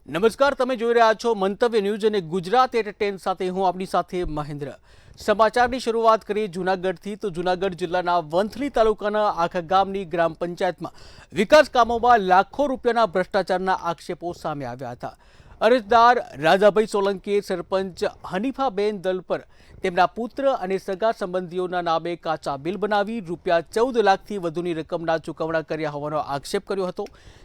નમસ્કાર, તમે જોઈ રહ્યા છો મંતવ્ય ન્યૂઝ અને ગુજરાત એટ 10 સાથે હું આપની સાથે મહેન્દ્ર. સમાચારની શરૂઆત કરીએ જૂનાગઢથી. તો જૂનાગઢ જિલ્લાના વંથલી તાલુકાના આખા ગામની ગ્રામ પંચાયતમાં વિકાસ કામોમાં લાખો રૂપિયાના ભ્રષ્ટાચારના આક્ષેપો સામે આવ્યા હતા. અરજદાર રાજાભાઈ સોલંકીએ સરપંચ હનીફાબેન દલ પર તેમના પુત્ર અને સગા સંબંધીઓના નામે કાચા બિલ બનાવી રૂપિયા 14 લાખથી વધુની રકમના ચૂકવણા કર્યા હોવાનો આક્ષેપ કર્યો હતો.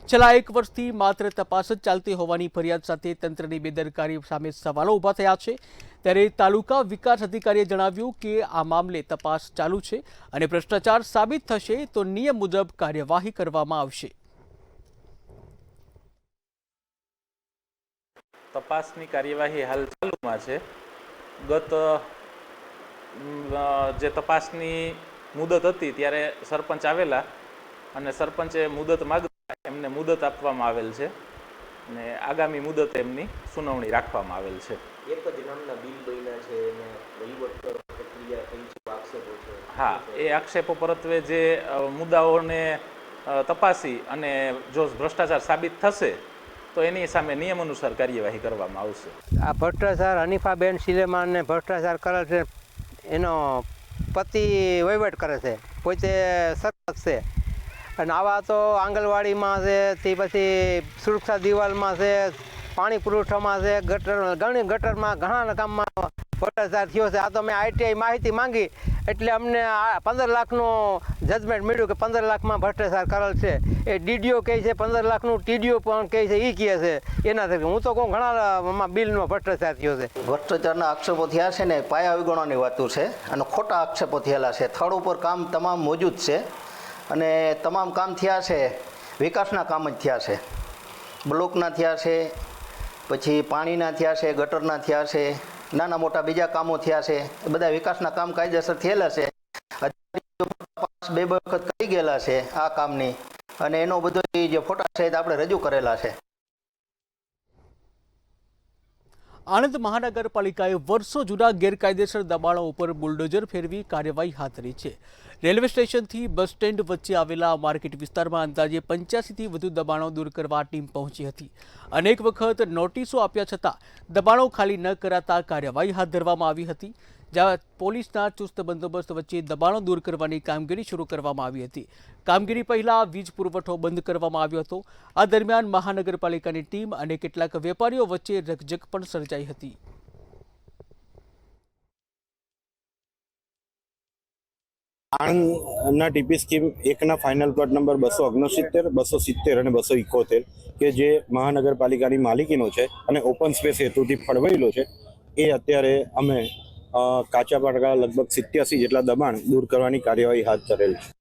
છેલ્લા 1 વર્ષથી માત્ર તપાસ જ ચાલતી હોવાની ફરિયાદ સાથે તંત્રની બેદરકારી સામે સવાલો ઊભા થયા છે. ત્યારે તાલુકા વિકાસ અધિકારીએ જણાવ્યું કે આ મામલે તપાસ ચાલુ છે અને ભ્રષ્ટાચાર સાબિત થશે તો નિયમ મુજબ કાર્યવાહી કરવામાં આવશે. તપાસની કાર્યવાહી હાલ ચાલુમાં છે. ગત જે તપાસની મુદત હતી ત્યારે સરપંચ આવેલા અને સરપંચે મુદત માગતા એમને મુદત આપવામાં આવેલ છે અને આગામી મુદત એમની સુનાવણી રાખવામાં આવેલ છે. એક જ નામના બિલ બન્યા છે અને વહીવટ પ્રક્રિયા થઈ છે, આક્ષેપો છે. હા, એ આક્ષેપો પરત્વે જે મુદ્દાઓને તપાસી અને જો ભ્રષ્ટાચાર સાબિત થશે તો એની સામે નિયમ અનુસાર કાર્યવાહી કરવામાં આવશે. આ ભ્રષ્ટાચાર હનીફાબેન સિલેમાનને ભ્રષ્ટાચાર કરે છે, એનો પતિ વહીવટ કરે છે, પોતે સરપંચ છે અને આવા તો આંગણવાડીમાં છે, તે પછી સુરક્ષા દિવાલમાં છે, પાણી પુરવઠામાં છે, ગટરમાં ઘણા કામમાં ભ્રષ્ટાચાર થયો છે. આ તો મેં આઈટીઆઈ માહિતી માંગી એટલે અમને 15 લાખનું જજમેન્ટ મળ્યું કે 15 લાખમાં ભ્રષ્ટાચાર કરેલ છે. એ ડીડીઓ કહે છે 15 લાખનું, ટીડીઓ પણ કહે છે, એ કહે છે. એનાથી હું તો કહું ઘણા બિલનો ભ્રષ્ટાચાર થયો છે. ભ્રષ્ટાચારના આક્ષેપો થયા છે ને પાયા વિગણવાની વાતો છે અને ખોટા આક્ષેપો થયેલા છે. થડ ઉપર કામ તમામ મોજૂદ છે અને તમામ કામ થયા છે, વિકાસના કામ જ થયા છે. બ્લોકના થયા છે, પછી પાણીના થયા છે, ગટરના થયા છે, નાના મોટા બીજા કામો થયા છે. એ બધા વિકાસના કામ કાયદેસર થયેલા છે. 2 વખત કરી ગયેલા છે આ કામની અને એનો બધો જે ફોટા છે આપણે રજૂ કરેલા છે. આણંદ મહાનગરપાલિકાએ વર્ષો જૂના ગેરકાયદેસર દબાણો ઉપર બુલડોઝર ફેરવી કાર્યવાહી હાથ ધરી છે. રેલવે સ્ટેશનથી બસ સ્ટેન્ડ વચ્ચે આવેલા માર્કેટ વિસ્તારમાં અંદાજે 85થી વધુ દબાણો દૂર કરવા ટીમ પહોંચી હતી. અનેક વખત નોટિસો આપ્યા છતાં દબાણો ખાલી ન કરાતા કાર્યવાહી હાથ ધરવામાં આવી હતી. જ્યાં પોલીસના ચુસ્ત બંદોબસ્ત વચ્ચે દબાણો દૂર કરવાની કામગીરી શરૂ કરવામાં આવી હતી. કામગીરી પહેલા વીજ પુરવઠો બંધ કરવામાં આવ્યો હતો. આ દરમિયાન મહાનગરપાલિકાની ટીમ અને કેટલાક વેપારીઓ વચ્ચે રકઝક પણ સર્જાઈ હતી. આણંદના ટીપી સ્કીમ 1ના ફાઇનલ પ્લોટ નંબર 269, 270 અને 271 કે જે મહાનગરપાલિકાની માલિકીનો છે અને ઓપન સ્પેસ હેતુથી ફળવાયેલો છે, એ અત્યારે અમે કાચા પાકા લગભગ 87 જેટલા દબાણ દૂર કરવાની કાર્યવાહી હાથ ધરેલ છે.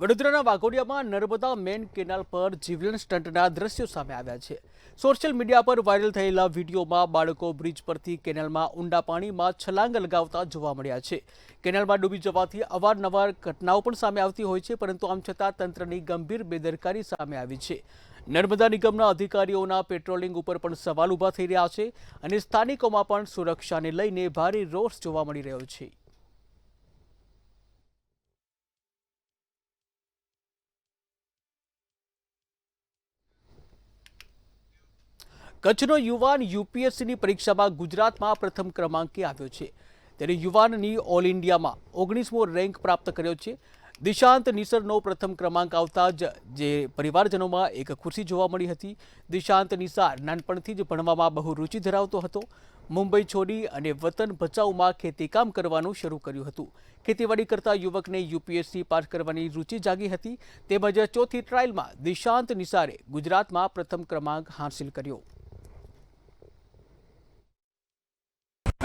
વડોદરાના વાઘોડિયામાં નર્મદા મેન કેનાલ પર જીવલેણ સ્ટંટના દ્રશ્યો સામે આવ્યા છે. સોશિયલ મીડિયા પર વાયરલ થયેલા વિડીયોમાં બાળકો બ્રિજ પરથી કેનાલમાં ઊંડા પાણીમાં છલાંગ લગાવતા જોવા મળ્યા છે. કેનાલમાં ડૂબી જવાથી અવારનવાર ઘટનાઓ પણ સામે આવતી હોય છે, પરંતુ આમ છતાં તંત્રની ગંભીર બેદરકારી સામે આવી છે. નર્મદા નિગમના અધિકારીઓના પેટ્રોલિંગ ઉપર પણ સવાલ ઊભા થઈ રહ્યા છે અને સ્થાનિકોમાં પણ સુરક્ષાને લઈને ભારે રોષ જોવા મળી રહ્યો છે. કચ્છનો યુવાન યુપીએસસીની પરીક્ષામાં ગુજરાતમાં પ્રથમ ક્રમાંકે આવ્યો છે. ત્યારે યુવાનની ઓલ ઇન્ડિયામાં 19મો રેન્ક પ્રાપ્ત કર્યો છે. દિશાંત નિસરનો પ્રથમ ક્રમાંક આવતા જ જે પરિવારજનોમાં એક ખુશી જોવા મળી હતી. દિશાંત નિસાર નાનપણથી જ ભણવામાં બહુ રુચિ ધરાવતો હતો. મુંબઈ છોડી અને વતન ભચાઉમાં ખેતીકામ કરવાનું શરૂ કર્યું હતું. ખેતીવાડી કરતા યુવકને યુપીએસસી પાસ કરવાની રુચિ જાગી હતી. તેમજ ચોથી ટ્રાયલમાં દિશાંત નિસારે ગુજરાતમાં પ્રથમ ક્રમાંક હાંસિલ કર્યો.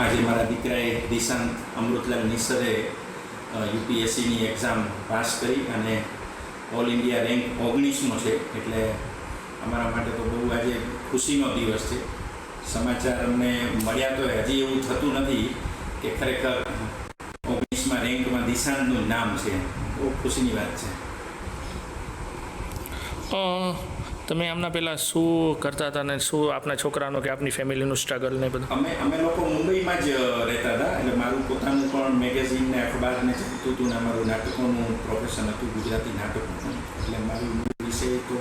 આજે મારા દીકરાએ દિશાંત અમૃતલાલ નિસરે યુપીએસસીની એક્ઝામ પાસ કરી અને ઓલ ઇન્ડિયા રેન્ક 19મો છે. એટલે અમારા માટે તો બહુ આજે ખુશીનો દિવસ છે. સમાચાર અમને મળ્યા તો હજી એવું થતું નથી કે ખરેખર 19મા રેન્કમાં દિશાંતનું નામ છે. બહુ ખુશીની વાત છે. તમે આમના પહેલાં શું કરતા હતા અને શું આપના છોકરાનો કે આપની ફેમિલીનું સ્ટ્રગલ ને બધું? અમે લોકો મુંબઈમાં જ રહેતા હતા. એટલે મારું પોતાનું પણ મેગેઝિન ને અખબારને ચલાવતું હતું ને અમારું નાટકોનું પ્રોફેશન હતું, ગુજરાતી નાટકોનું. એટલે મારું વિષય તો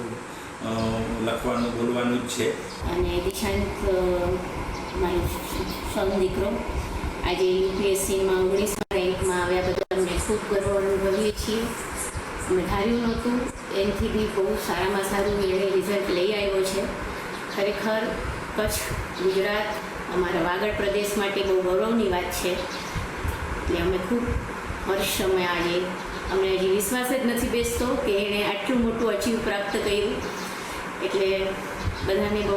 લખવાનું બોલવાનું જ છે. અને દિશાંત મારો સૌનો દીકરો આજે યુપીએસસીમાં 19મા રેન્કમાં આવ્યા બદલ અમને ખૂબ ગર્વ અનુભવીએ છીએ. અમે ધાર્યું નહોતું, એનાથી બી બહુ સારામાં સારું એણે રિઝલ્ટ લઈ આવ્યો છે. ખરેખર કચ્છ, ગુજરાત, અમારા વાગડ પ્રદેશ માટે બહુ ગૌરવની વાત છે. એટલે અમે ખૂબ હર્ષ અમે આજે અમને હજી વિશ્વાસ જ નથી બેસતો કે એણે આટલું મોટું અચીવ પ્રાપ્ત કર્યું. એટલે બધાને બહુ.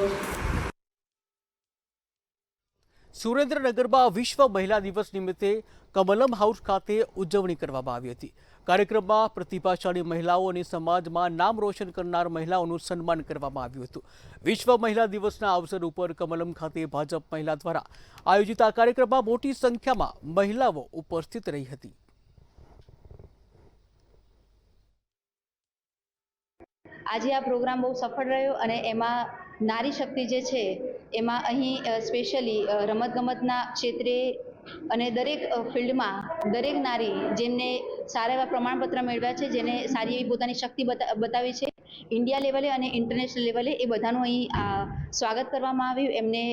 સુરેન્દ્રનગરમાં વિશ્વ મહિલા દિવસ નિમિત્તે કમલમ હાઉસ ખાતે ઉજવણી કરવામાં આવી હતી. કાર્યક્રમમાં પ્રતિભાશાળી મહિલાઓ અને સમાજમાં નામ રોશન કરનાર મહિલાઓનું સન્માન કરવામાં આવ્યું હતું. વિશ્વ મહિલા દિવસના અવસર ઉપર કમલમ ખાતે ભાજપ મહિલા દ્વારા આયોજિત આ કાર્યક્રમમાં મોટી સંખ્યામાં મહિલાઓ ઉપસ્થિત રહી હતી. આજે આ પ્રોગ્રામ બહુ સફળ રહ્યો અને એમાં નારી શક્તિ જે છે એમાં અહીં સ્પેશિયલી રમતગમતના ક્ષેત્રે અને દરેક ફિલ્ડમાં દરેક નારી જેમને સારા એવા પ્રમાણપત્ર મેળવ્યા છે, જેને સારી એવી પોતાની શક્તિ બતાવી છે ઇન્ડિયા લેવલે અને ઇન્ટરનેશનલ લેવલે, એ બધાનું અહીં સ્વાગત કરવામાં આવ્યું. એમને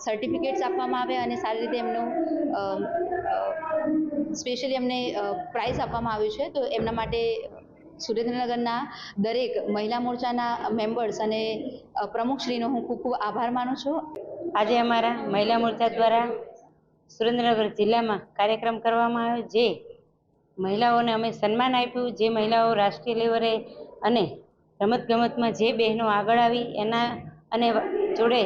સર્ટિફિકેટ્સ આપવામાં આવ્યા અને સારી રીતે એમનું સ્પેશિયલી એમને પ્રાઇઝ આપવામાં આવ્યું છે. તો એમના માટે સુરેન્દ્રનગરના દરેક મહિલા મોરચાના મેમ્બર્સ અને પ્રમુખશ્રીનો હું ખૂબ ખૂબ આભાર માનું છું. આજે અમારા મહિલા મોરચા દ્વારા સુરેન્દ્રનગર જિલ્લામાં કાર્યક્રમ કરવામાં આવ્યો, જે મહિલાઓને અમે સન્માન આપ્યું. જે મહિલાઓ રાષ્ટ્રીય લેવલે અને રમતગમતમાં જે બહેનો આગળ આવી એના અને જોડે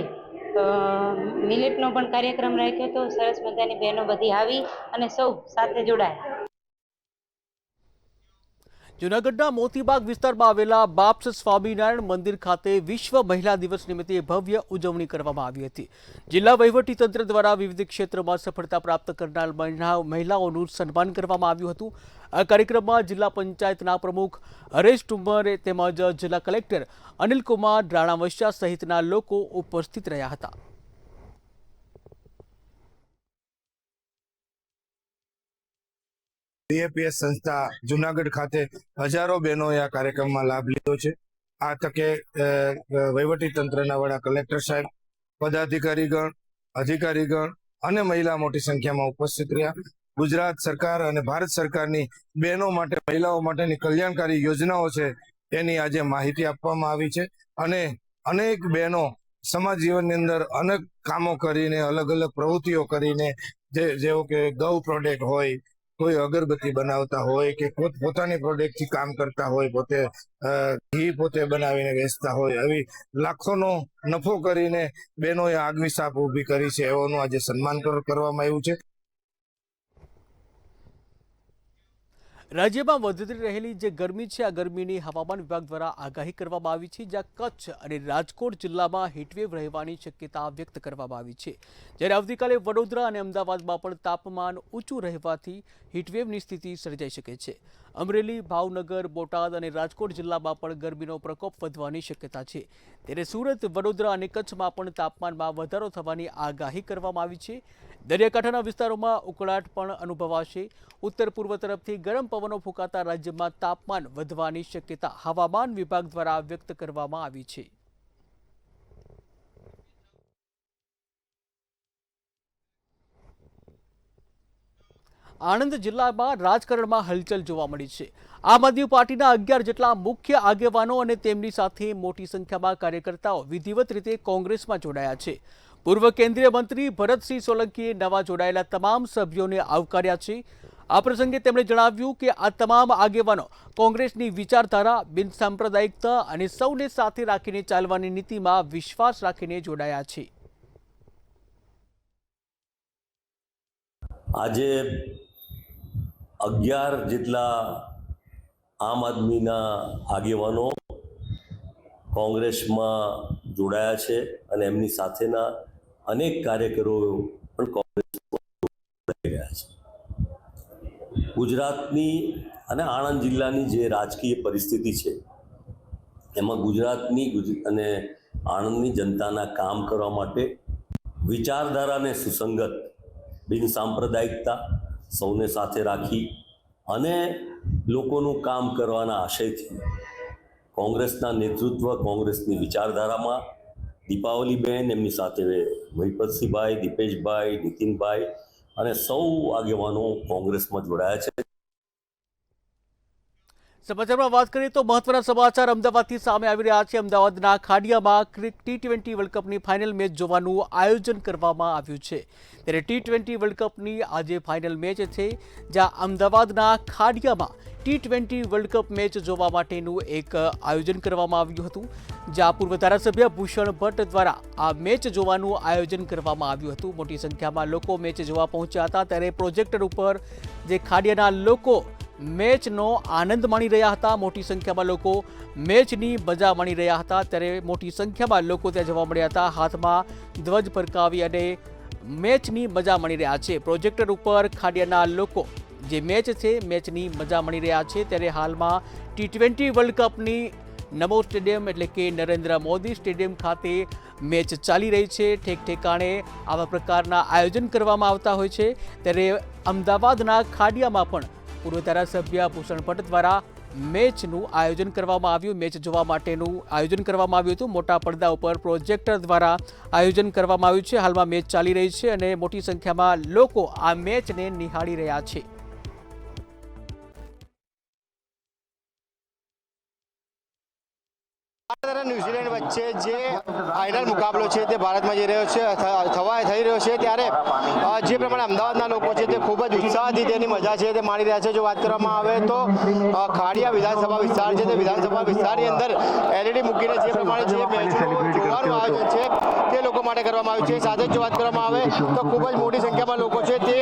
મિલેટનો પણ કાર્યક્રમ રાખ્યો હતો. સરસ મજાની બહેનો બધી આવી અને સૌ સાથે જોડાયા. જૂનાગઢના મોતીબાગ વિસ્તારમાં આવેલા બાપ્સ સ્વામિનારાયણ મંદિર ખાતે વિશ્વ મહિલા દિવસ નિમિત્તે ભવ્ય ઉજવણી કરવામાં આવી હતી. જિલ્લા વહીવટીતંત્ર દ્વારા વિવિધ ક્ષેત્રમાં સફળતા પ્રાપ્ત કરનાર મહિલાઓનું સન્માન કરવામાં આવ્યું હતું. આ કાર્યક્રમમાં જિલ્લા પંચાયતના પ્રમુખ હરેશ ટુંમર તેમજ જિલ્લા કલેક્ટર અનિલકુમાર રાણાવસ્યા સહિતના લોકો ઉપસ્થિત રહ્યા હતા. બીએપીએસ સંસ્થા જુનાગઢ ખાતે હજારો બહેનોએ આ કાર્યક્રમમાં લાભ લીધો છે. આ તકે વહીવટી તંત્રના વડા કલેક્ટર સાહેબ, પદાધિકારીગણ, અધિકારીગણ અને મહિલા મોટી સંખ્યામાં ઉપસ્થિત રહ્યા. ગુજરાત સરકાર અને ભારત સરકારની બહેનો માટે, મહિલાઓ માટેની કલ્યાણકારી યોજનાઓ છે તેની આજે માહિતી આપવામાં આવી છે. અને અનેક બહેનો સમાજ જીવનની અંદર અનેક કામો કરીને, અલગ અલગ પ્રવૃત્તિઓ કરીને, જેવો કે ગૌ પ્રોડક્ટ હોય, કોઈ અગરબત્તી બનાવતા હોય કે પોતાની પ્રોડક્ટથી કામ કરતા હોય, પોતે ઘી પોતે બનાવીને વેચતા હોય, આવી લાખોનો નફો કરીને બહેનોએ આગવી સાપ ઊભી કરી છે. એઓનું આજે સન્માન કરવામાં આવ્યું છે. રાજ્યમાં વધતી રહેલી જે ગરમી છે, આ ગરમીની હવામાન વિભાગ દ્વારા આગાહી કરવામાં આવી છે, જ્યાં કચ્છ અને રાજકોટ જિલ્લામાં હીટવેવ રહેવાની શક્યતા વ્યક્ત કરવામાં આવી છે. જ્યારે આવતીકાલે વડોદરા અને અમદાવાદમાં પણ તાપમાન ઊંચું રહેવાથી હીટવેવની સ્થિતિ સર્જાઈ શકે છે. અમરેલી, ભાવનગર, બોટાદ અને રાજકોટ જિલ્લામાં પણ ગરમીનો પ્રકોપ વધવાની શક્યતા છે. ત્યારે સુરત, વડોદરા અને કચ્છમાં પણ તાપમાનમાં વધારો થવાની આગાહી કરવામાં આવી છે. દરિયાકાંઠાના વિસ્તારોમાં ઉકળાટ પણ અનુભવાશે. ઉત્તર પૂર્વ તરફથી ગરમ પવનો ફૂંકાતા રાજ્યમાં તાપમાન વધવાની શક્યતા હવામાન વિભાગ દ્વારા વ્યક્ત કરવામાં આવી છે. આણંદ જિલ્લામાં રાજકારણમાં હલચલ જોવા મળી છે. આમ આદમી પાર્ટીના 11 જેટલા મુખ્ય આગેવાનો અને તેમની સાથે મોટી સંખ્યામાં કાર્યકર્તાઓ વિધિવત રીતે કોંગ્રેસમાં જોડાયા છે. પૂર્વ કેન્દ્રીય મંત્રી ભરતસિંહ સોલંકીએ નવા જોડાયેલા તમામ સભ્યોને આવકાર્યા છે. આ પ્રસંગે તેમણે જણાવ્યું કે આ તમામ આગેવાનો કોંગ્રેસની વિચારધારા, બિનસાંપ્રદાયિકતા અને સૌને સાથે રાખીને ચાલવાની નીતિમાં વિશ્વાસ રાખીને જોડાયા છે. આજે 11 જેટલા આમ આદમીના આગેવાનો કોંગ્રેસમાં જોડાયા છે અને એમની સાથેના અનેક કાર્યકરો પણ કોંગ્રેસમાં જોડાઈ રહ્યા છે. ગુજરાતની અને આણંદ જિલ્લાની જે રાજકીય પરિસ્થિતિ છે એમાં ગુજરાતની અને આણંદની જનતાના કામ કરવા માટે વિચારધારાને સુસંગત, બિનસાંપ્રદાયિકતા, સૌને સાથે રાખી અને લોકોનું કામ કરવાના આશયથી કોંગ્રેસના નેતૃત્વ, કોંગ્રેસની વિચારધારામાં દીપાવલીબેન, એમની સાથે મહિપતસિંહભાઈ, દીપેશભાઈ, નીતિનભાઈ અને સૌ આગેવાનો કોંગ્રેસમાં જોડાયા છે. સમાચારમાં વાત કરીએ તો મહત્વના સમાચાર અમદાવાદથી સામે આવી રહ્યા છે. અમદાવાદના ખાડિયામાં T20 વર્લ્ડ કપની ફાઇનલ મેચ જોવાનું આયોજન કરવામાં આવ્યું છે. ત્યારે T20 વર્લ્ડ કપની આજે ફાઇનલ મેચ છે, જ્યાં અમદાવાદના ખાડિયામાં T20 વર્લ્ડ કપ મેચ જોવા માટેનું એક આયોજન કરવામાં આવ્યું હતું, જ્યાં પૂર્વ ધારાસભ્ય ભૂષણ ભટ્ટ દ્વારા આ મેચ જોવાનું આયોજન કરવામાં આવ્યું હતું. મોટી સંખ્યામાં લોકો મેચ જોવા પહોંચ્યા હતા. ત્યારે પ્રોજેક્ટર ઉપર જે ખાડિયાના લોકો મેચનો આનંદ માણી રહ્યા હતા, મોટી સંખ્યામાં લોકો મેચની મજા માણી રહ્યા હતા. ત્યારે મોટી સંખ્યામાં લોકો ત્યાં જોવા મળ્યા હતા, હાથમાં ધ્વજ ફરકાવી અને મેચની મજા માણી રહ્યા છે. પ્રોજેક્ટર ઉપર ખાડિયાના લોકો જે મેચ છે મેચની મજા માણી રહ્યા છે. ત્યારે હાલમાં T20 વર્લ્ડ કપની નમો સ્ટેડિયમ એટલે કે નરેન્દ્ર મોદી સ્ટેડિયમ ખાતે મેચ ચાલી રહી છે. ઠેક ઠેકાણે આવા પ્રકારના આયોજન કરવામાં આવતા હોય છે. ત્યારે અમદાવાદના ખાડિયામાં પણ પૂર્વ ધારાસભ્ય ભૂષણ ભટ્ટ દ્વારા મેચનું આયોજન કરવામાં આવ્યું. મેચ જોવા માટેનું આયોજન કરવામાં આવ્યું હતું. મોટા પડદા ઉપર પ્રોજેક્ટર દ્વારા આયોજન કરવામાં આવ્યું છે. હાલમાં મેચ ચાલી રહી છે અને મોટી સંખ્યામાં લોકો આ મેચને નિહાળી રહ્યા છે. ભારત અને ન્યુઝીલેન્ડ વચ્ચે જે ફાઇનલ મુકાબલો છે તે ભારતમાં જઈ રહ્યો છે, થઈ રહ્યો છે, ત્યારે જે પ્રમાણે અમદાવાદના લોકો છે તે ખૂબ જ ઉત્સાહથી તેની મજા છે તે માણી રહ્યા છે. જો વાત કરવામાં આવે તો ખાડિયા વિધાનસભા વિસ્તાર છે, તે વિધાનસભા વિસ્તારની અંદર LED મૂકીને જે પ્રમાણે જે મેચનું જોવાનું આયોજન છે તે લોકો માટે કરવામાં આવ્યું છે. સાથે જ જો વાત કરવામાં આવે તો ખૂબ જ મોટી સંખ્યામાં લોકો છે તે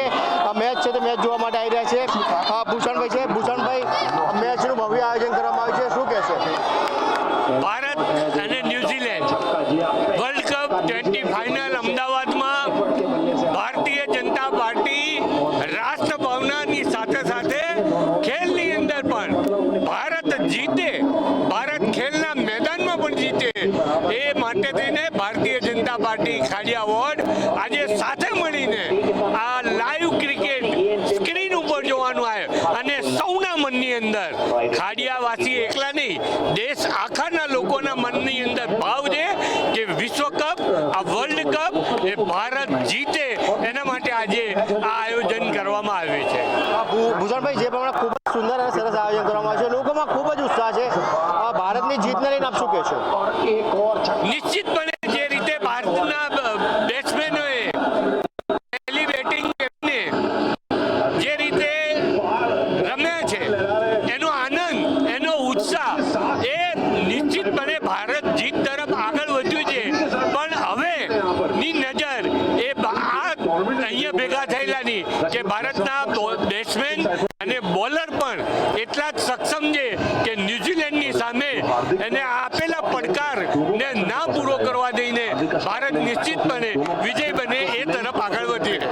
મેચ છે તે મેચ જોવા માટે આવી રહ્યા છે. ભૂષણભાઈ છે, ભૂષણભાઈ, મેચનું ભવ્ય આયોજન કરવામાં આવ્યું છે, શું કહેશો? ભારત અને ન્યુઝીલેન્ડ વર્લ્ડ કપ 20 ફાઇનલ અમદાવાદમાં ભારતીય જનતા પાર્ટી રાષ્ટ્રભાવનાની સાથે સાથે ખેલની અંદર પણ ભારત જીતે, ભારત ખેલના મેદાનમાં પણ જીતે એ માટે થઈને ભારતીય જનતા પાર્ટી ખાડિયા વોર્ડ આજે સાથે મળીને આ લાઈવ ક્રિકેટ સ્ક્રીન ઉપર જોવાનું આવે અને સૌના મનની અંદર ખાડિયાવાસી એકલા નહીં, દેશ આખાના લોકોના મનની અંદર ભાવ છે કે વિશ્વ કપ, આ વર્લ્ડ કપ એ ભારત જીતે, એના માટે આજે આ આયોજન કરવામાં આવ્યું છે. ભૂષણભાઈ, જે પ્રમાણે ખૂબ જ સુંદર અને સરસ આયોજન કરવામાં આવ્યું છે, લોકોમાં ખૂબ જ ઉત્સાહ છે. ભારતની જીતને લઈને આપ શું કહેશો? નિશ્ચિતપણે જે રીતે ભારતના બેટ્સમેનોએ પહેલી બેટિંગ એમને જે રીતે રમ્યા છે, એનો આનંદ, એનો ઉત્સાહ, એ નિશ્ચિતપણે ભારત જીત તરફ આગળ વધ્યું છે. પણ હવેની નજર એ અહીંયા ભેગા થયેલાની કે ભારતના બેટ્સમેન અને બોલર પણ એટલા જ સક્ષમ છે કે ન્યુઝીલેન્ડની સામે એને આપેલા પડકારને ના પૂરો કરવા દઈને ભારત નિશ્ચિતપણે વિજય બને એ તરફ આગળ વધી રહે.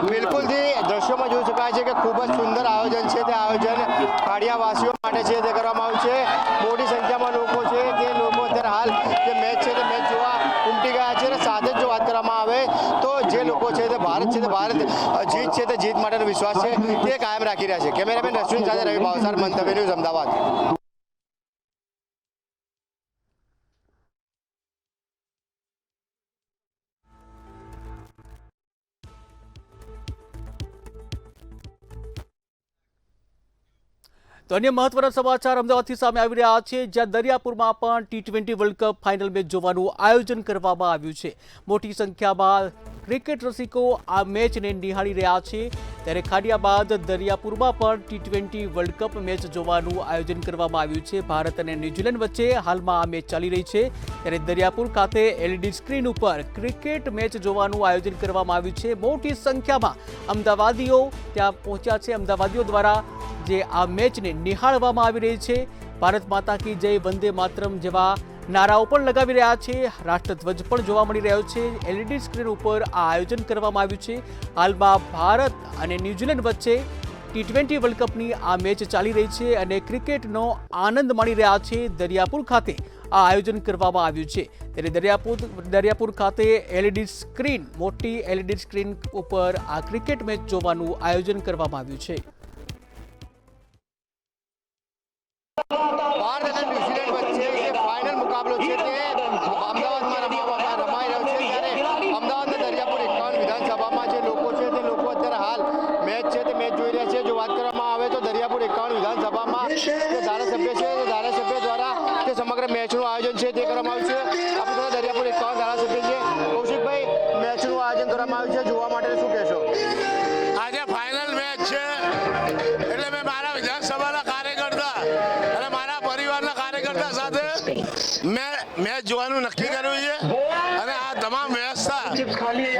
બિલકુલથી દ્રશ્યોમાં જોઈ શકાય છે કે ખૂબ જ સુંદર આયોજન છે. તે આયોજન ખાડિયાવાસીઓ માટે છે તે કરવામાં આવ્યું છે. મોટી સંખ્યામાં લોકો છે તે લોકો અત્યારે હાલ જે મેચ છે તે મેચ જોવા ઉમટી ગયા છે. અને સાથે જ જો વાત કરવામાં આવે તો જે લોકો છે તે ભારત છે તે ભારત જીત છે તે જીત માટેનો વિશ્વાસ છે તે કાયમ રાખી રહ્યા છે. કેમેરામેન રશ્મિન સાથે રવિ ભાવસાર, મંતવ્ય ન્યૂઝ, અમદાવાદ. તો અન્ય મહત્વના સમાચાર અમદાવાદથી સામે આવી રહ્યા છે, જ્યાં દરિયાપુરમાં પણ T20 world cup final match જોવાનું આયોજન કરવામાં આવ્યું છે. મોટી સંખ્યામાં ક્રિકેટ રસિકો આ મેચને નિહાળી રહ્યા છે. ત્યારે ખાડિયા બાદ દરિયાપુરમાં પણ T20 વર્લ્ડ કપ મેચ જોવાનું આયોજન કરવામાં આવ્યું છે. ભારત અને ન્યુઝીલેન્ડ વચ્ચે હાલમાં આ મેચ ચાલી રહી છે. ત્યારે દરિયાપુર ખાતે LED સ્ક્રીન ઉપર ક્રિકેટ મેચ જોવાનું આયોજન કરવામાં આવ્યું છે. મોટી સંખ્યામાં અમદાવાદીઓ ત્યાં પહોંચ્યા છે. અમદાવાદીઓ દ્વારા જે આ મેચને નિહાળવામાં આવી રહી છે. ભારત માતા કી જય, વંદે માતરમ જેવા નારાઓ પણ લગાવી રહ્યા છે. રાષ્ટ્રધ્વજ પણ જોવા મળી રહ્યો છે. LED સ્ક્રીન ઉપર આ આયોજન કરવામાં આવ્યું છે. હાલમાં ભારત અને ન્યુઝીલેન્ડ વચ્ચે T20 વર્લ્ડ કપની આ મેચ ચાલી રહી છે અને ક્રિકેટનો આનંદ માણી રહ્યા છે. દરિયાપુર ખાતે આ આયોજન કરવામાં આવ્યું છે. ત્યારે દરિયાપુર ખાતે LED સ્ક્રીન, મોટી LED સ્ક્રીન ઉપર આ ક્રિકેટ મેચ જોવાનું આયોજન કરવામાં આવ્યું છે. ભારત અને ન્યુઝીલેન્ડ આયોજન છે તે કરવામાં આવ્યું છે. આપણી સાથે દરિયાપુર 51 ધારાસભ્ય છે. કૌશિકભાઈ, મેચનું આયોજન કરવામાં આવ્યું છે, જોવા માટે શું કહેશો? આજે ફાઇનલ મેચ છે એટલે મેં મારા વિધાનસભાના કાર્યકર્તા અને મારા પરિવારના કાર્યકર્તા સાથે મેચ જોવાનું નક્કી કર્યું છે અને આ તમામ વ્યવસ્થા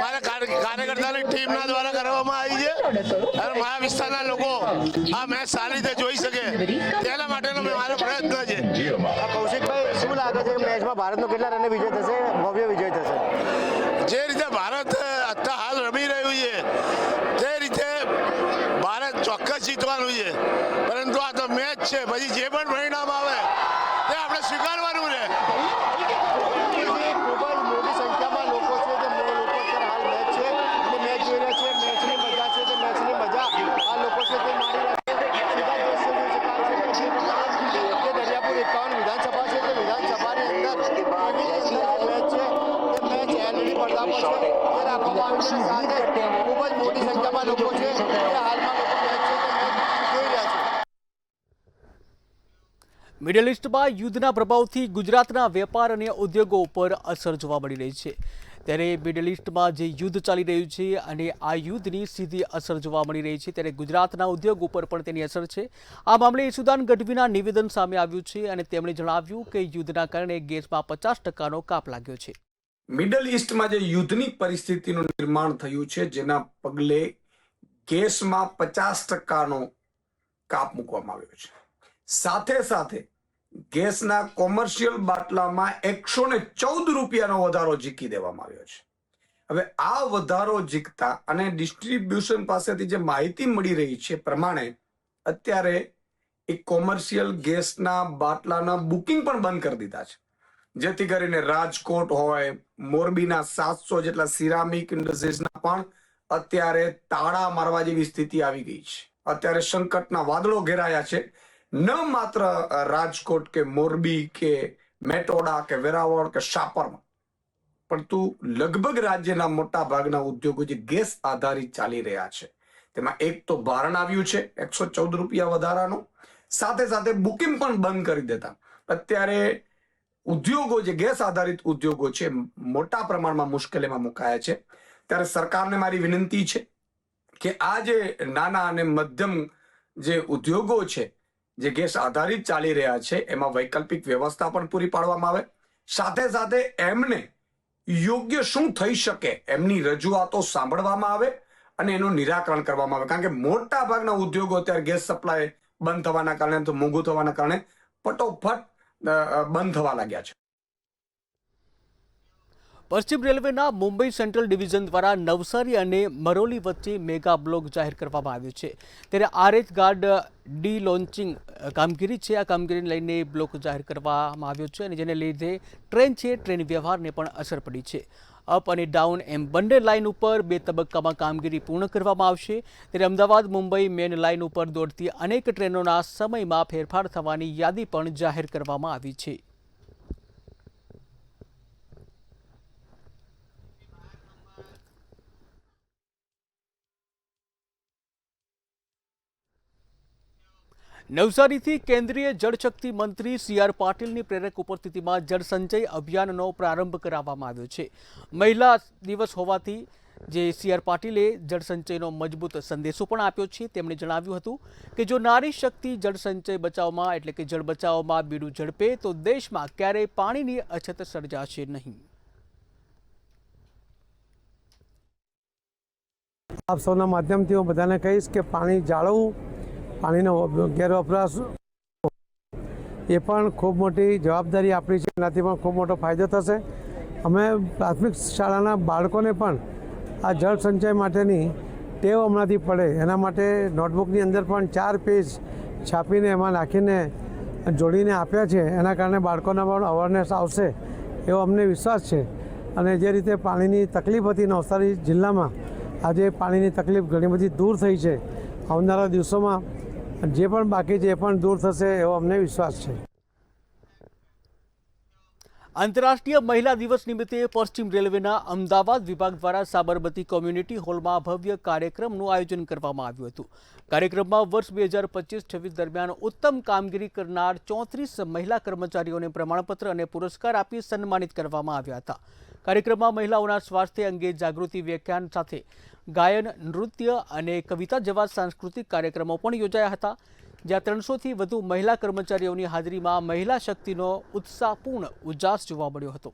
મારા કાર્યકર્તાની ટીમના દ્વારા કરવામાં આવી છે અને મારા વિસ્તારના લોકો આ મેચ સારી રીતે જોઈ શકે તેના માટેનો મારો પ્રયત્ન છે. કૌશિકભાઈ, શું લાગે છે મેચમાં ભારતનો કેટલા રને વિજય થશે, ભવ્ય વિજય થશે? જે રીતે ભારત અત્યારે હાલ રમી રહ્યું છે તે રીતે ભારત ચોક્કસ જીતવાનું છે, પરંતુ આ તો મેચ છે, પછી જે પણ પરિણામ આવે તે આપણે સ્વીકારવાનું રહે. ખૂબ જ મોટી સંખ્યામાં લોકો છે તે લોકો અત્યારે હાલ મેચ છે અને મેચ જોઈ રહ્યા છે. મેચની મજા છે તે મેચની મજા આ લોકો છે તે માણી રહ્યા છે. સીધા દ્રશ્યો જોઈ શકાય છે કે જે દરિયાપુર 51 વિધાનસભા છે તે વિધાનસભાની અંદર ટીવીની અંદર જે મેચ છે તે મેચ એલઈડી પડદા પર છે તે રાખવામાં આવી છે. સાથે ખૂબ જ મોટી સંખ્યામાં લોકો છે તે હાલમાં લોકો મેચ છે તે મેચ જોઈ રહ્યા છે. મિડલ ઇસ્ટમાં યુદ્ધના પ્રભાવથી ગુજરાતના વેપાર અને ઉદ્યોગો ઉપર અસર જોવા મળી રહી છે. ત્યારે મિડલ ઇસ્ટમાં જે યુદ્ધ ચાલી રહ્યું છે અને આ યુદ્ધની સીધી અસર જોવા મળી રહી છે, ત્યારે ગુજરાતના ઉદ્યોગ ઉપર પણ તેની અસર છે. આ મામલે ઈસુદાન ગઢવીના નિવેદન સામે આવ્યું છે અને તેમણે જણાવ્યું કે યુદ્ધના કારણે ગેસમાં 50% કાપ લાગ્યો છે. મિડલ ઇસ્ટમાં જે યુદ્ધની પરિસ્થિતિનું નિર્માણ થયું છે, જેના પગલે ગેસમાં 50% કાપ મૂકવામાં આવ્યો છે. સાથે સાથે ગેસના કોમર્શિયલ બાટલામાં 114 રૂપિયાનો વધારો ઝીકી દેવામાં આવ્યો છે. હવે આ વધારો ઝીકતા અને ડિસ્ટ્રીબ્યુશન પાસેથી જે માહિતી મળી રહી છે પ્રમાણે અત્યારે એક કોમર્શિયલ ગેસના બાટલાના બુકિંગ પણ બંધ કરી દીધા છે, જેથી કરીને રાજકોટ હોય, મોરબીના 700 જેટલા સિરામિક ઇન્ડસ્ટ્રીઝના પણ અત્યારે તાળા મારવા જેવી સ્થિતિ આવી ગઈ છે. અત્યારે સંકટના વાદળો ઘેરાયા છે. ન માત્ર રાજકોટ કે મોરબી કે મેટોડા કે વેરાવળ કે શાપરમાં, પરંતુ લગભગ રાજ્યના મોટા ભાગના ઉદ્યોગો જે ગેસ આધારિત ચાલી રહ્યા છે તેમાં એક તો ભારણ આવ્યું છે 114 રૂપિયા વધારાનો, સાથે સાથે બુકિંગ પણ બંધ કરી દેતા અત્યારે ઉદ્યોગો જે ગેસ આધારિત ઉદ્યોગો છે મોટા પ્રમાણમાં મુશ્કેલીમાં મુકાયા છે. ત્યારે સરકારને મારી વિનંતી છે કે આ જે નાના અને મધ્યમ જે ઉદ્યોગો છે જે ગેસ આધારિત ચાલી રહ્યા છે એમાં વૈકલ્પિક વ્યવસ્થા પણ પૂરી પાડવામાં આવે. સાથે સાથે એમને યોગ્ય શું થઈ શકે એમની રજૂઆતો સાંભળવામાં આવે અને એનું નિરાકરણ કરવામાં આવે, કારણ કે મોટા ભાગના ઉદ્યોગો અત્યારે ગેસ સપ્લાય બંધ થવાના કારણે, તો મોંઘું થવાના કારણે ફટોફટ બંધ થવા લાગ્યા છે. પશ્ચિમ રેલવેના મુંબઈ સેન્ટ્રલ ડિવિઝન દ્વારા નવસારી અને મરોલી વચ્ચે મેગા બ્લોક જાહેર કરવામાં આવ્યો છે. ત્યારે આરએચ ગાર્ડ ડી લોન્ચિંગ કામગીરી છે, આ કામગીરીને લઈને બ્લોક જાહેર કરવામાં આવ્યો છે અને જેને લીધે ટ્રેન વ્યવહારને પણ અસર પડી છે. અપ અને ડાઉન એમ બંને લાઇન ઉપર 2 તબક્કામાં કામગીરી પૂર્ણ કરવામાં આવશે. ત્યારે અમદાવાદ મુંબઈ મેન લાઇન ઉપર દોડતી અનેક ટ્રેનોના સમયમાં ફેરફાર થવાની યાદી પણ જાહેર કરવામાં આવી છે. નવસારીથી કેન્દ્રીય જળશક્તિ મંત્રી CR પાટીલની પ્રેરક ઉપસ્થિતિમાં જળસંચય અભિયાનનો પ્રારંભ કરાવવામાં આવ્યો છે. મહિલા દિવસ હોવાથી જે CR પાટીલે જળસંચયનો મજબૂત સંદેશો પણ આપ્યો છે. તેમણે જણાવ્યું હતું કે જો નારી શક્તિ જળસંચય બચાવમાં એટલે કે જળ બચાવમાં બીડું ઝડપે તો દેશમાં ક્યારેય પાણીની અછત સર્જાશે નહીં. આપ સૌના માધ્યમથી હું બધાને કહીશ કે પાણી જાળવવું, પાણીનો ગેરવપરાશ એ પણ ખૂબ મોટી જવાબદારી આપણી છે. એનાથી પણ ખૂબ મોટો ફાયદો થશે. અમે પ્રાથમિક શાળાના બાળકોને પણ આ જળ સંચય માટેની ટેવ હમણાંથી પડે એના માટે નોટબુકની અંદર પણ 4 પેજ છાપીને એમાં નાખીને જોડીને આપ્યા છે. એના કારણે બાળકોના પણ અવેરનેસ આવશે એવો અમને વિશ્વાસ છે. અને જે રીતે પાણીની તકલીફ હતી નવસારી જિલ્લામાં, આજે પાણીની તકલીફ ઘણી બધી દૂર થઈ છે. આવનારા દિવસોમાં જે પણ બાકી છે એ પણ દૂર થશે એવો અમને વિશ્વાસ છે. આંતરરાષ્ટ્રીય મહિલા દિવસ નિમિત્તે પશ્ચિમ રેલવેના અમદાવાદ વિભાગ દ્વારા સાબરમતી કોમ્યુનિટી હોલમાં ભવ્ય કાર્યક્રમનું આયોજન કરવામાં આવ્યું હતું. કાર્યક્રમમાં વર્ષ 2025-26 દરમિયાન ઉત્તમ કામગીરી કરનાર 34 મહિલા કર્મચારીઓને પ્રમાણપત્ર અને પુરસ્કાર આપી સન્માનિત કરવામાં આવ્યા હતા. કાર્યક્રમમાં મહિલાઓના સ્વાસ્થ્ય અંગે જાગૃતિ વ્યાખ્યાન સાથે ગાયન, નૃત્ય અને કવિતા જેવા સાંસ્કૃતિક કાર્યક્રમો પણ યોજાયા હતા. જ્યાં 300થી વધુ મહિલા કર્મચારીઓની હાજરીમાં મહિલા શક્તિનો ઉત્સાહપૂર્ણ ઉજાસ જોવા મળ્યો હતો.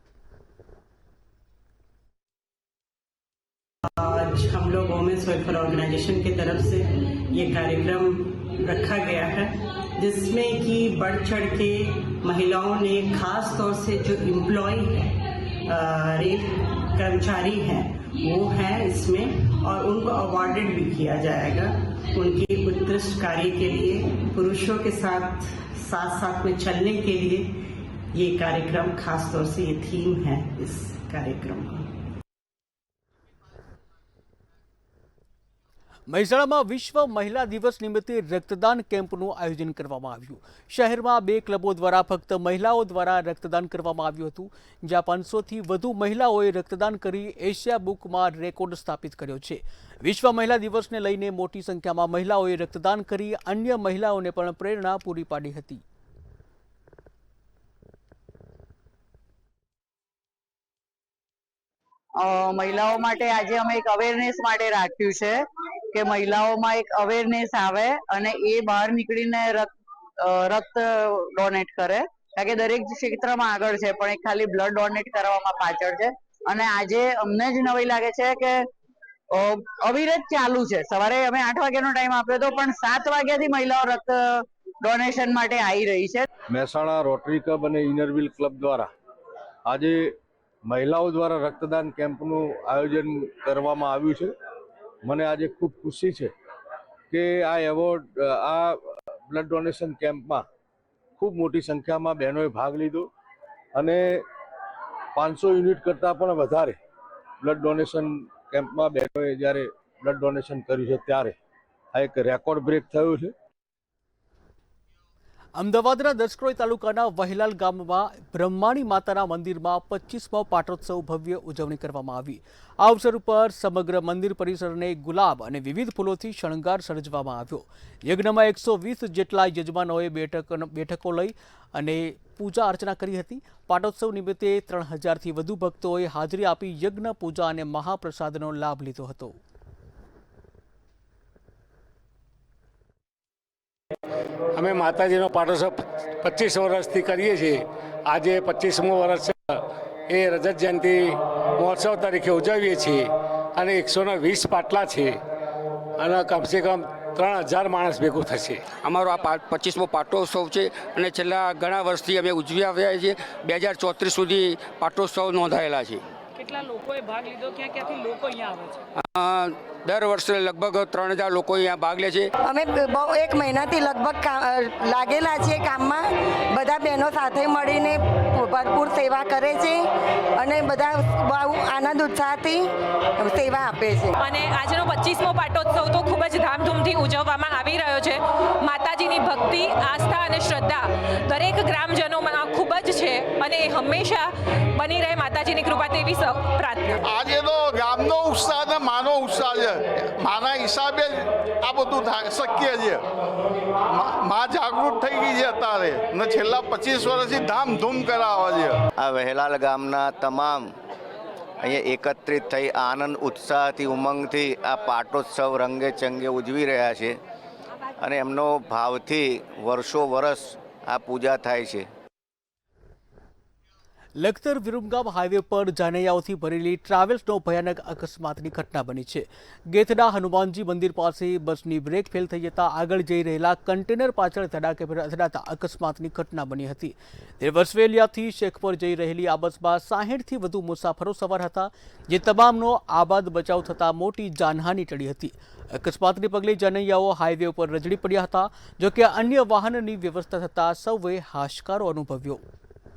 आज हम लोग वुमेन्स वेलफेयर ऑर्गेनाइजेशन की तरफ से ये कार्यक्रम रखा गया है, जिसमें कि बढ़ चढ़ के महिलाओं ने खास तौर से जो एम्प्लॉय है, रेल कर्मचारी हैं, वो हैं इसमें, और उनको अवार्डेड भी किया जाएगा उनके उत्कृष्ट कार्य के लिए. पुरुषों के साथ में चलने के लिए ये कार्यक्रम खास तौर से ये थीम है इस कार्यक्रम का. મહેસાણામાં વિશ્વ મહિલા દિવસ નિમિત્તે રક્તદાન કેમ્પનું આયોજન કરવામાં આવ્યું. શહેરમાં 2 ક્લબો દ્વારા ફક્ત મહિલાઓ દ્વારા રક્તદાન કરવામાં આવ્યું હતું, જ્યાં 500થી વધુ મહિલાઓએ રક્તદાન કરી એશિયા બુકમાં રેકોર્ડ સ્થાપિત કર્યો છે. વિશ્વ મહિલા દિવસને લઈને મોટી સંખ્યામાં મહિલાઓએ રક્તદાન કરી અન્ય મહિલાઓને પણ પ્રેરણા પૂરી પાડી હતી. મહિલાઓ માટે આજે અમે એક અવેરનેસ માટે રાખ્યું છે કે મહિલાઓમાં એક અવેરનેસ આવે અને એ બહાર નીકળીને રક્ત ડોનેટ કરે, કારણ કે દરેક ક્ષેત્રમાં આગળ છે પણ એક ખાલી બ્લડ ડોનેટ કરવામાં પાછળ છે. અને આજે અમને જ નવાઈ લાગે છે કે અવિરત ચાલુ છે. સવારે અમે 8 વાગ્યાનો ટાઈમ આપ્યો હતો પણ 7 વાગ્યાથી મહિલાઓ રક્ત ડોનેશન માટે આવી રહી છે. મહેસાણા રોટરી ક્લબ અને ઇનરવ્હીલ ક્લબ દ્વારા આજે મહિલાઓ દ્વારા રક્તદાન કેમ્પનું આયોજન કરવામાં આવ્યું છે. મને આજે ખૂબ ખુશી છે કે આ બ્લડ ડોનેશન કેમ્પમાં ખૂબ મોટી સંખ્યામાં બહેનોએ ભાગ લીધો અને 500 યુનિટ કરતાં પણ વધારે બ્લડ ડોનેશન કેમ્પમાં બહેનોએ જ્યારે બ્લડ ડોનેશન કર્યું છે ત્યારે આ એક રેકોર્ડ બ્રેક થયો છે. અમદાવાદના દસક્રોઈ તાલુકાના વહેલાલ ગામમાં બ્રહ્માણી માતાના મંદિરમાં 25મો પાટોત્સવ ભવ્ય ઉજવણી કરવામાં આવી. આ અવસર ઉપર સમગ્ર મંદિર પરિસરને ગુલાબ અને વિવિધ ફૂલોથી શણગાર સર્જવામાં આવ્યો. યજ્ઞમાં 120 જેટલા યજમાનોએ બેઠકો લઈ અને પૂજા અર્ચના કરી હતી. પાટોત્સવ નિમિત્તે 3000થી વધુ ભક્તોએ હાજરી આપી યજ્ઞ, પૂજા અને મહાપ્રસાદનો લાભ લીધો હતો. અમે માતાજીનો પાટોત્સવ 25 વર્ષથી કરીએ છીએ. આજે 25મું વર્ષ એ રજત જયંતિ મહોત્સવ તરીકે ઉજવીએ છીએ અને 120 પાટલા છે અને કમસે કમ 3000 માણસ ભેગું થશે. અમારો આ 25મો પાટોત્સવ છે અને છેલ્લા ઘણા વર્ષથી અમે ઉજવી આવ્યા છીએ. 2034 સુધી પાટોત્સવ નોંધાયેલા છે. કેટલા લોકોએ ભાગ લીધો? ક્યાંથી લોકો અહીંયા આવે છે? દર વર્ષે લગભગ 3000 લોકો અહીંયા ભાગ લે છે. અમે બહુ 1 મહિનાથી લગભગ લાગેલા છીએ કામમાં. બધા બહેનો સાથે મળીને ભરપૂર સેવા કરે છે અને બધા બહુ આનંદ ઉત્સાહથી સેવા આપે છે. અને આજનો 25મો પાટોત્સવ તો ખૂબ જ ધામધૂમથી ઉજવવામાં આવી રહ્યો છે. માતાજીની ભક્તિ, આસ્થા અને શ્રદ્ધા દરેક ગ્રામજનોમાં ખૂબ જ છે અને એ હંમેશા બની રહે માતાજીની કૃપા તેવી પ્રાર્થના. આજે તો ગામનો ઉત્સાહ અને માનો ઉત્સાહ છે. માના હિસાબે આ બધું શક્ય છે. માં જાગૃત થઈ ગઈ છે અત્યારે ને છેલ્લા 25 વર્ષથી ધામધૂમ કરાવે છે. આ વહેલાલ ગામના તમામ અહીંયા એકત્રિત થઈ આનંદ, ઉત્સાહથી, ઉમંગથી આ પાટોત્સવ રંગે ચંગે ઉજવી રહ્યા છે અને એમનો ભાવથી વર્ષો વર્ષ આ પૂજા થાય છે. લખતર વિરમગામ હાઈવે પર જાનૈયાઓથી ભરેલી ટ્રાવેલ્સનો ભયાનક અકસ્માતની ઘટના બની છે. ગેથના હનુમાનજી મંદિર પાસે બસની બ્રેક ફેલ થઈ જતા આગળ જઈ રહેલા કન્ટેનર પાછળ અથડાતા અકસ્માતની ઘટના બની હતી. વસવેલિયાથી શેખપર જઈ રહેલી આ બસમાં 60થી વધુ મુસાફરો સવાર હતા, જે તમામનો આબાદ બચાવ થતાં મોટી જાનહાનિ ટળી હતી. અકસ્માતને પગલે જાનૈયાઓ હાઈવે ઉપર રજડી પડ્યા હતા. જોકે અન્ય વાહનની વ્યવસ્થા થતાં સૌએ હાશકારો અનુભવ્યો.